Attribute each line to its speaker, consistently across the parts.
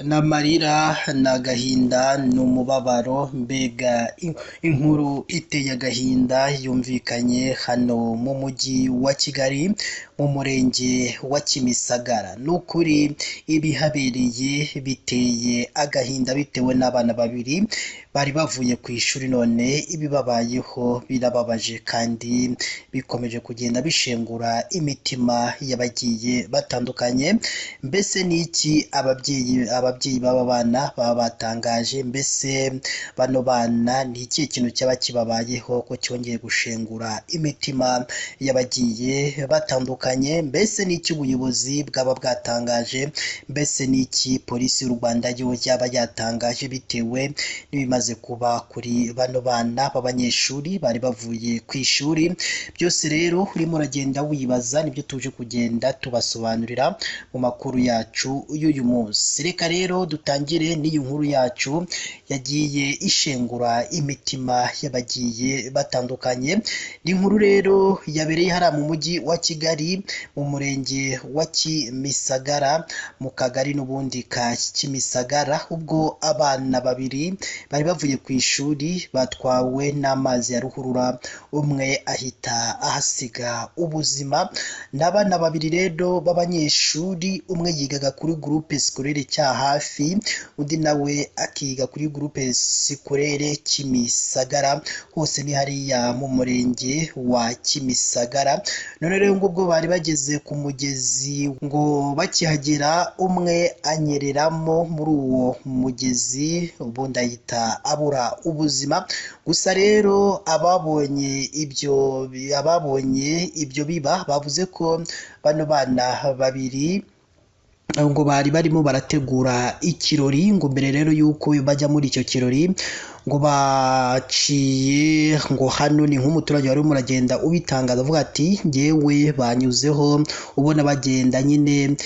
Speaker 1: N'amarira n'agahinda n'umubabaro mbega inkuru iteye agahinda yumvikanye hano mu mujyi wa Kigali mu murenge wa Kimisagara. N'ukuri ibihabereye biteye agahinda bitewe n'abana babiri bari bavuye ku ishuri, none ibibabayeho birababaje kandi bikomeje kugenda bishengura imitima y'abagiye batandukanye. Mbese ni iki ababyeyi b'aba bana baba batangaje? Mbese bano bana ni ikihe kintu cyaba kibabayeho ko cyongeye gushengura imitima y'abagiye batandukanye? Mbese ni iki ubuyobozi bwaba bwatangaje? Mbese ni iki polisi y'u Rwanda yo yaba yatangaje bitewe n'ibimaze kuba kuri bano bana b'abanyeshuri bari bavuye ku ishuri? Byose rero urimo uragenda wibaza, nibyo tuje kugenda tubasobanurira mu makuru yacu y'uyu munsi. Reka rero dutangire n'iyi nkuru yacu yagiye ishengura imitima y'abagiye batandukanye. Ni inkuru rero yabereye hariya mu mujyi wa Kigali mu murenge wa Kimisagara mu kagari n'ubundi ka Kimisagara, ubwo abana babiri bari bavuye ku ishuri batwawe n'amazi ya ruhurura, umwe ahita ahasiga ubuzima. N'abana babiri rero b'abanyeshuri, umwe yigaga kuri groupe scolaire cya hafi, undi nawe akiga kuri groupe scolaire Kimisagara, hose ni hariya mu murenge wa Kimisagara. None rero ubwo bari bageze ku mugezi, ngo bakihagera umwe anyereramo muri uwo mugezi, ubundi ahita abura ubuzima. Gusa rero ababonye ibyo biba bavuze ko bano bana babiri ngo bari barimo barategura ikirori, ngo mbere rero yuko bajya muri icyo kirori ngo baciye ngo hano, ni nk'umuturage wari uragenda ubitangaza avuga ati ngewe banyuzeho, ubona bagenda nyine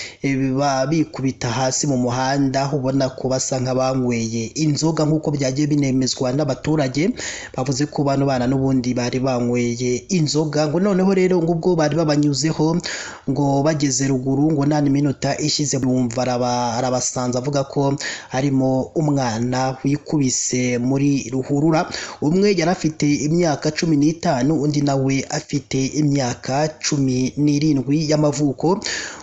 Speaker 1: bikubita hasi mu muhanda, ubona ko basa nk'abanyweye inzoga nk'uko byagiye binemezwa n'abaturage. Bavuze ko bano bana n'ubundi bari banyweye inzoga, ngo noneho rero ngo ubwo bari babanyuzeho, ngo bageze ruguru, ngo nta minota ishize bumva arabasanze avuga ko harimo umwana wikubise muri ruhurura. Umwe yari afite imyaka 15, undi nawe afite imyaka 17 y'amavuko.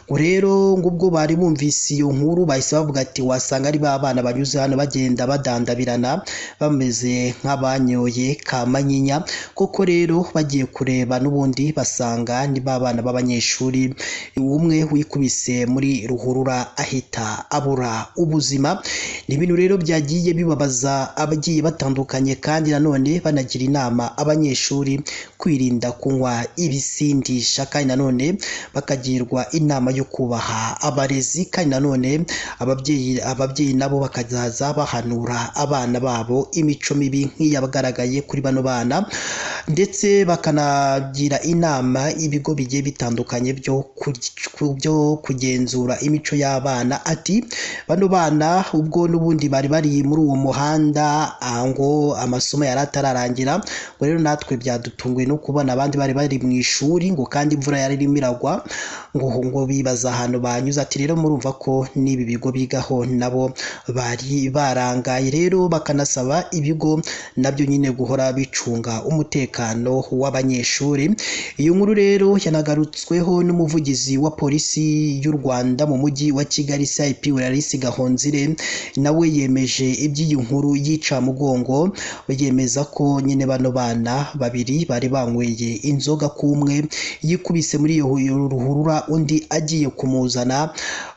Speaker 1: Ngo rero ngo ubwo bari bumvise iyo nkuru bahise bavuga ati wasanga ari ba bana banyuze hano bagenda badandabirana bameze nk'abanyoye kamanyinya. Koko rero bagiye kureba n'ubundi basanga ni ba bana b'abanyeshuri, umwe wikubise muri ruhurura ahita abura ubuzima. Ni ibintu rero byagiye bibabaza abagiye batandukanye, kandi nanone banagira inama abanyeshuri kwirinda kunywa ibisindisha, kandi nanone bakagirwa inama yo kubaha abarezi, kandi nanone ababyeyi nabo bakazaza bahanura abana babo imico mibi nk'iyabagaragaye kuri bano bana, ndetse bakanagira inama ibigo bigiye bitandukanye byo kugenzura imico y'abana. Ati bano bana ubwo n'ubundi bari bari muri uwo muhanda, ngo amasomo yari atararangira, ngo rero natwe byadutunguye no kubona abandi bari mu ishuri, ngo kandi imvura yari irimo iragwa, ngo bibaza ahantu banyuze. Ati rero murumva ko n'ibi bigo bigaho nabo bari barangaye, rero bakanasaba ibigo nabyo nyine guhora bicunga umutekano w'abanyeshuri. Iyo nkuru rero yanagarutsweho n'umuvugizi wa polisi y'u Rwanda mu mujyi wa Kigali CIP Larisse Gahonzire, nawe yemeje iby'iyi nkuru yicamugongo, yemeza ko nyine bano bana babiri bari banyweye inzoga, kumwe yikubise muri iyo ruhurura, undi agiye kumuzana,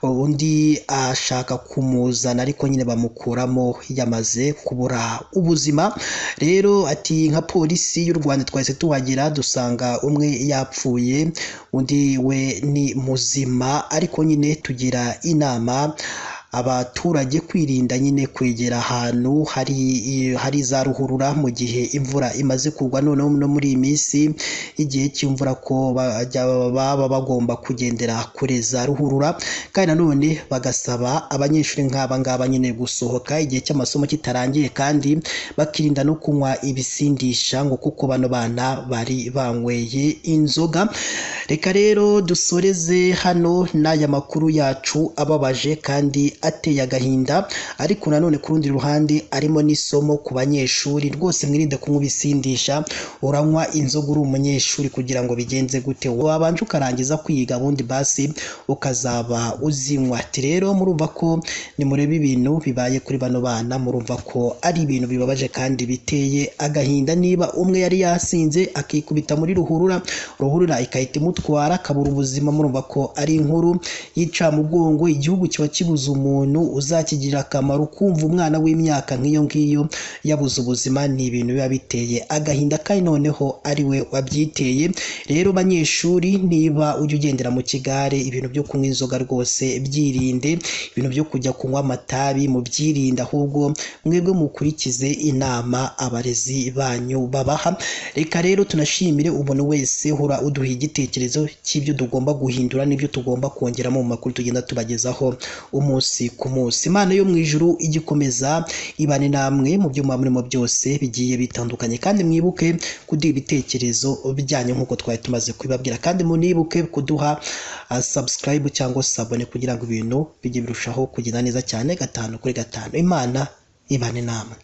Speaker 1: undi ashaka kumuzana ariko nyine bamukuramo yamaze kubura ubuzima. Rero ati nka polisi y'u Rwanda twahise tuhagera dusanga umwe yapfuye, undi we ni muzima, ariko nyine tugira inama abaturage kwirinda nyine kwegera ahantu hari za ruhurura mu gihe imvura imaze kugwa. Noneho no muri iyi minsi igihe cy'imvura ko baba bagomba kugendera kure za ruhurura, kandi nanone bagasaba abanyeshuri nk'aba ngaba nyine gusohoka igihe cy'amasomo kitarangiye, kandi bakirinda no kunywa ibisindisha, ngo kuko bano bana bari banyweye inzoga. Reka rero dusoreze hano n'aya makuru yacu ababaje kandi ateye agahinda, ariko nanone ku rundi ruhande arimo n'isomo ku banyeshuri. Rwose mwirinde kunywa ibisindisha, uranywa inzoga uri umunyeshuri kugira ngo bigenze gute? Wabanje ukarangiza kwiga ubundi basi ukazaba uzinywa. Ati rero murumva ko nimureba ibintu bibaye kuri bano bana, murumva ko ari ibintu bibabaje kandi biteye agahinda. Niba umwe yari yasinze akikubita muri ruhurura ikahita imutwara akabura ubuzima, murumva ko ari inkuru yica mugongo. Igihugu kiba kibuze umuntu uzakigirira akamaro, kumva umwana w'imyaka nk'iyo ngiyo yabuze ubuzima, ni ibintu biba biteye agahinda, kandi noneho ari we wabyiteye. Rero banyeshuri, niba ujya ugendera mu kigare, ibintu byo kunywa inzoga rwose byirinde, ibintu byo kujya kunywa amatabi mubyirinde, ahubwo mwebwe mukurikize inama abarezi banyu babaha. Reka rero tunashimire umuntu wese uhora uduha igitekerezo cy'ibyo tugomba guhindura n'ibyo tugomba kongeramo mu makuru tugenda tubagezaho umunsi ku munsi. Imana yo mu ijuru igikomeza ibane namwe mu byo murimo byose bigiye bitandukanye, kandi mwibuke kuduha ibitekerezo byanyu nk'uko twari tumaze kubibabwira, kandi munibuke kuduha subscribe cyangwa sabone kugira ngo ibintu bijye birushaho kugenda neza cyane 5 kuri 5. Imana ibane namwe.